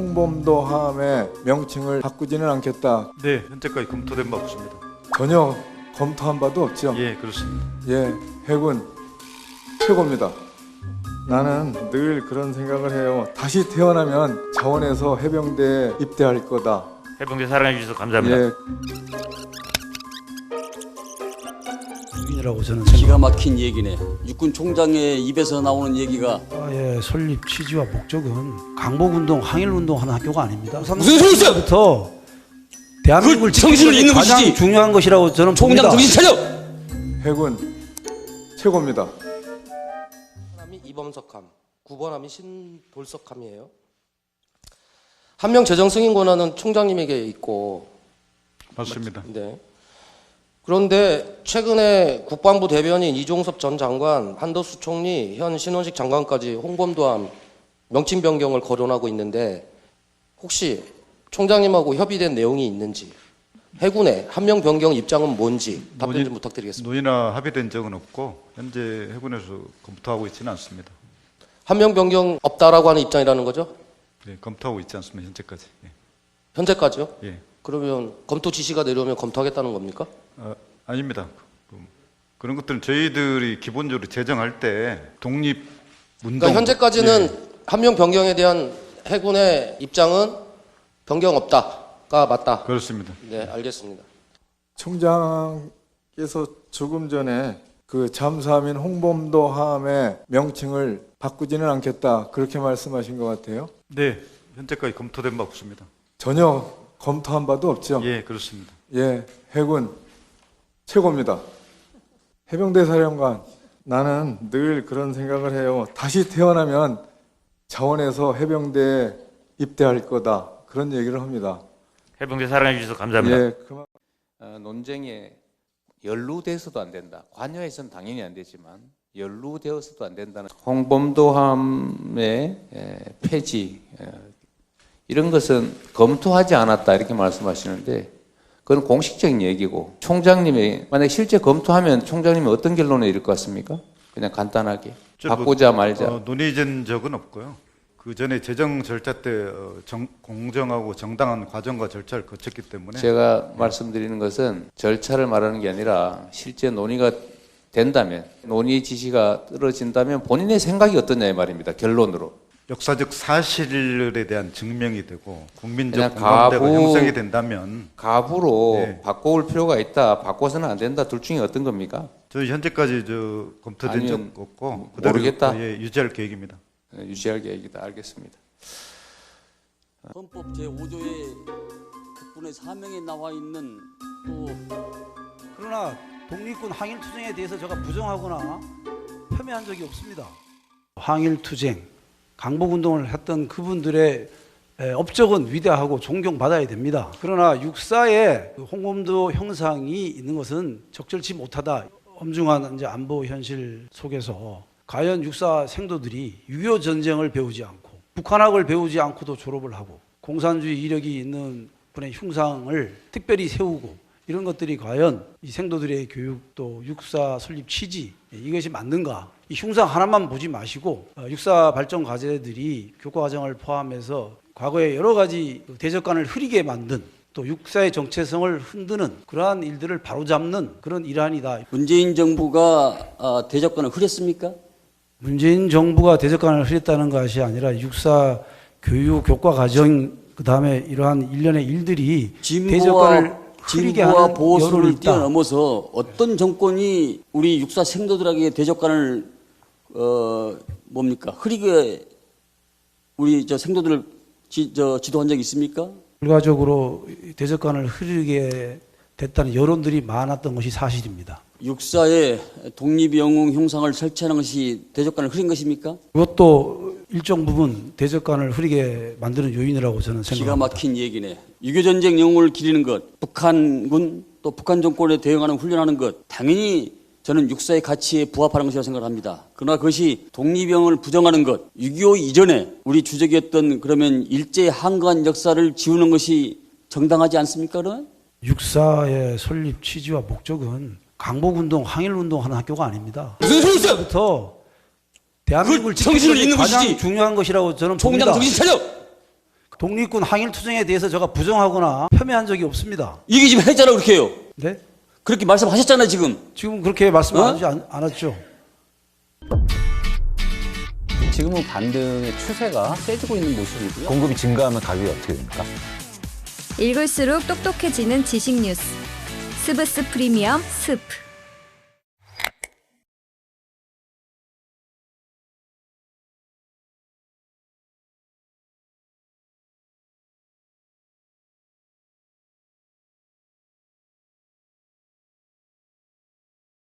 홍범도 함의 명칭을 바꾸지는 않겠다. 네, 현재까지 검토된 바 없습니다. 전혀 검토한 바도 없죠. 예, 그렇습니다. 예, 해군 최고입니다. 나는 늘 그런 생각을 해요. 다시 태어나면 자원에서 해병대에 입대할 거다. 해병대 사랑해 주셔서 감사합니다. 예, 이라고 저는 기가 막힌 얘기네. 육군 총장의 입에서 나오는 얘기가 국가의 설립 취지와 목적은 강복운동, 항일운동하는 학교가 아닙니다. 무슨 소리세요? 부터 대한민국을 그 정신을 지키는 잃는 가장 것이지. 중요한 것이라고 저는 총장 봅니다. 정신 차려! 해군 최고입니다. 함이 이범석함, 9번함이 신돌석함이에요. 한 명 재정 승인 권한은 총장님에게 있고, 맞습니다. 네. 그런데 최근에 국방부 대변인 이종섭 전 장관, 한덕수 총리, 현 신원식 장관까지 홍범도함 명칭 변경을 거론하고 있는데 혹시 총장님하고 협의된 내용이 있는지, 해군의 한 명 변경 입장은 뭔지 답변 좀 부탁드리겠습니다. 논의나 합의된 적은 없고 현재 해군에서 검토하고 있지는 않습니다. 한 명 변경 없다라고 하는 입장이라는 거죠? 네, 검토하고 있지 않습니다. 현재까지. 예. 현재까지요? 예. 그러면 검토 지시가 내려오면 검토하겠다는 겁니까? 아닙니다. 그런 것들은 저희들이 기본적으로 제정할 때 독립 운동. 그러니까 현재까지는 예. 한 명 변경에 대한 해군의 입장은 변경 없다가 맞다. 그렇습니다. 네, 알겠습니다. 총장께서 조금 전에 그 잠수함인 홍범도 함의 명칭을 바꾸지는 않겠다 그렇게 말씀하신 것 같아요. 네, 현재까지 검토된 바 없습니다. 전혀 검토한 바도 없죠. 예, 그렇습니다. 예, 해군 최고입니다. 해병대 사령관, 나는 늘 그런 생각을 해요. 다시 태어나면 자원에서 해병대에 입대할 거다. 그런 얘기를 합니다. 해병대 사랑해 주셔서 감사합니다. 예, 그만. 논쟁에 연루돼서도 안 된다. 관여해서는 당연히 안 되지만 연루되어서도 안 된다는 홍범도함의 폐지 이런 것은 검토하지 않았다 이렇게 말씀하시는데 그건 공식적인 얘기고 총장님이 만약 실제 검토하면 총장님이 어떤 결론에 이를 것 같습니까? 그냥 간단하게 바꾸자 말자. 논의된 적은 없고요. 그 전에 제정 절차 때 공정하고 정당한 과정과 절차를 거쳤기 때문에 제가 말씀드리는 것은 절차를 말하는 게 아니라 실제 논의가 된다면 논의 지시가 떨어진다면 본인의 생각이 어떠냐 이 말입니다. 결론으로. 역사적 사실에 대한 증명이 되고 국민적 그냥 공감대가 가부- 형성이 된다면 가부로 네. 바꿔올 필요가 있다. 바꿔서는 안 된다. 둘 중에 어떤 겁니까? 저희 현재까지 검토된 적 아니면 없고 그대로 모르겠다. 예, 유지할 계획입니다. 유지할 계획이다. 알겠습니다. 헌법 제5조의 국군의 사명에 나와 있는 또 그러나 독립군 항일투쟁에 대해서 제가 부정하거나 폄훼한 적이 없습니다. 항일투쟁, 강복운동을 했던 그분들의 업적은 위대하고 존경받아야 됩니다. 그러나 육사에 홍범도 형상이 있는 것은 적절치 못하다. 엄중한 이제 안보 현실 속에서 과연 육사 생도들이 6.25 전쟁을 배우지 않고 북한학을 배우지 않고도 졸업을 하고 공산주의 이력이 있는 분의 흉상을 특별히 세우고 이런 것들이 과연 이 생도들의 교육 또 육사 설립 취지 이것이 맞는가? 이 흉상 하나만 보지 마시고 육사 발전 과제들이 교과 과정을 포함해서 과거에 여러 가지 대적관을 흐리게 만든 또 육사의 정체성을 흔드는 그러한 일들을 바로잡는 그런 일환이다. 문재인 정부가 대적관을 흐렸습니까? 문재인 정부가 대적관을 흐렸다는 것이 아니라 육사 교육 교과 과정 그다음에 이러한 일련의 일들이 대적관을 흐리게 진보와 하는 보수를 여론이 있다. 뛰어넘어서 어떤 정권이 우리 육사 생도들에게 대적관을 흐리게 우리 생도들을 지도한 적이 있습니까? 결과적으로 대적관을 흐리게 됐다는 여론들이 많았던 것이 사실입니다. 육사의 독립영웅 형상을 설치하는 것이 대적관을 흐린 것입니까? 그것도 일정 부분 대적관을 흐리게 만드는 요인이라고 저는 기가 생각합니다. 막힌 얘기네. 6.25 전쟁 영웅을 기리는 것, 북한군 또 북한 정권에 대응하는 훈련하는 것, 당연히 저는 육사의 가치에 부합하는 것이라고 생각합니다. 그러나 그것이 독립영웅을 부정하는 것, 6.25 이전에 우리 주적이었던 그러면 일제 항거한 역사를 지우는 것이 정당하지 않습니까? 그러면? 육사의 설립 취지와 목적은 강복운동, 항일운동하는 학교가 아닙니다. 무슨 소리세요? 부터 대한민국을 그 정신을 지키는 잃는 가장 것이지. 중요한 것이라고 저는 총장 봅니다. 정신 차려! 독립군 항일투쟁에 대해서 제가 부정하거나 폄훼한 적이 없습니다. 이게 지금 했잖아 그렇게요. 네? 그렇게 말씀하셨잖아요 지금. 지금 그렇게 말씀하지 않았죠. 지금은 반등의 추세가 세지고 있는 모습이고요. 공급이 증가하면 가격이 어떻게 됩니까? 읽을수록 똑똑해지는 지식 뉴스. 스브스 프리미엄 스프.